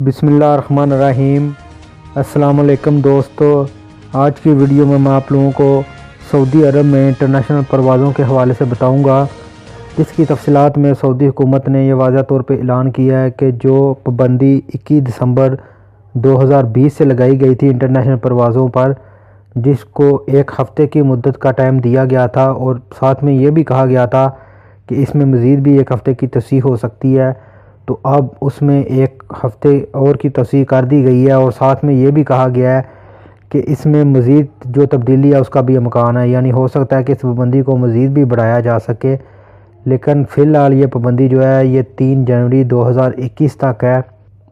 بسم اللہ الرحمن الرحیم۔ السلام علیکم دوستو، آج کی ویڈیو میں آپ لوگوں کو سعودی عرب میں انٹرنیشنل پروازوں کے حوالے سے بتاؤں گا، جس کی تفصیلات میں سعودی حکومت نے یہ واضح طور پہ اعلان کیا ہے کہ جو پابندی 21 دسمبر 2020 سے لگائی گئی تھی انٹرنیشنل پروازوں پر، جس کو ایک ہفتے کی مدت کا ٹائم دیا گیا تھا اور ساتھ میں یہ بھی کہا گیا تھا کہ اس میں مزید بھی ایک ہفتے کی توسیع ہو سکتی ہے، تو اب اس میں ایک ہفتے اور کی توسیع کر دی گئی ہے اور ساتھ میں یہ بھی کہا گیا ہے کہ اس میں مزید جو تبدیلی ہے اس کا بھی امکان ہے، یعنی ہو سکتا ہے کہ اس پابندی کو مزید بھی بڑھایا جا سکے، لیکن فی الحال یہ پابندی جو ہے یہ 3 جنوری 2021 تک ہے۔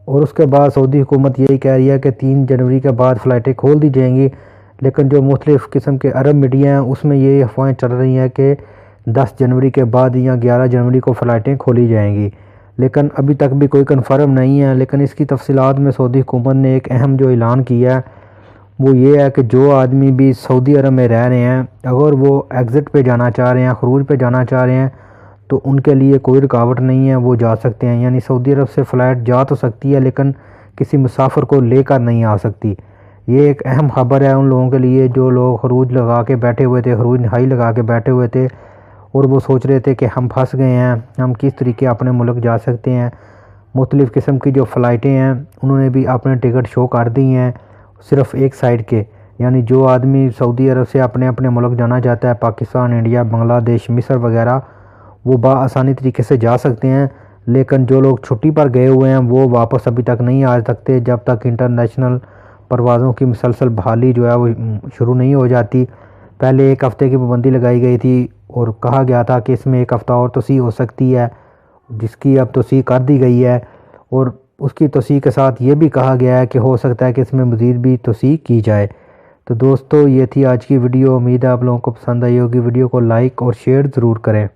اور اس کے بعد سعودی حکومت یہی کہہ رہی ہے کہ 3 جنوری کے بعد فلائٹیں کھول دی جائیں گی، لیکن جو مختلف قسم کے عرب میڈیا ہیں اس میں یہ افواہیں چل رہی ہیں کہ 10 جنوری کے بعد یا 11 جنوری کو فلائٹیں کھولی جائیں گی، لیکن ابھی تک بھی کوئی کنفرم نہیں ہے۔ لیکن اس کی تفصیلات میں سعودی حکومت نے ایک اہم جو اعلان کیا ہے وہ یہ ہے کہ جو آدمی بھی سعودی عرب میں رہ رہے ہیں، اگر وہ ایگزٹ پہ جانا چاہ رہے ہیں، خروج پہ جانا چاہ رہے ہیں، تو ان کے لیے کوئی رکاوٹ نہیں ہے، وہ جا سکتے ہیں۔ یعنی سعودی عرب سے فلائٹ جا تو سکتی ہے لیکن کسی مسافر کو لے کر نہیں آ سکتی۔ یہ ایک اہم خبر ہے ان لوگوں کے لیے جو لوگ خروج لگا کے بیٹھے ہوئے تھے، خروج نہائی لگا کے بیٹھے ہوئے تھے اور وہ سوچ رہے تھے کہ ہم پھنس گئے ہیں، ہم کس طریقے اپنے ملک جا سکتے ہیں۔ مختلف قسم کی جو فلائٹیں ہیں انہوں نے بھی اپنے ٹکٹ شو کر دی ہیں صرف ایک سائڈ کے، یعنی جو آدمی سعودی عرب سے اپنے ملک جانا چاہتا ہے، پاکستان، انڈیا، بنگلہ دیش، مصر وغیرہ، وہ بآسانی طریقے سے جا سکتے ہیں، لیکن جو لوگ چھٹی پر گئے ہوئے ہیں وہ واپس ابھی تک نہیں آ سکتے جب تک انٹرنیشنل پروازوں کی مسلسل بحالی جو ہے وہ شروع نہیں ہو جاتی۔ پہلے ایک ہفتے کی پابندی لگائی گئی تھی اور کہا گیا تھا کہ اس میں ایک ہفتہ اور توسیع ہو سکتی ہے، جس کی اب توسیع کر دی گئی ہے، اور اس کی توسیع کے ساتھ یہ بھی کہا گیا ہے کہ ہو سکتا ہے کہ اس میں مزید بھی توسیع کی جائے۔ تو دوستو یہ تھی آج کی ویڈیو، امید ہے آپ لوگوں کو پسند آئی ہوگی۔ ویڈیو کو لائک اور شیئر ضرور کریں۔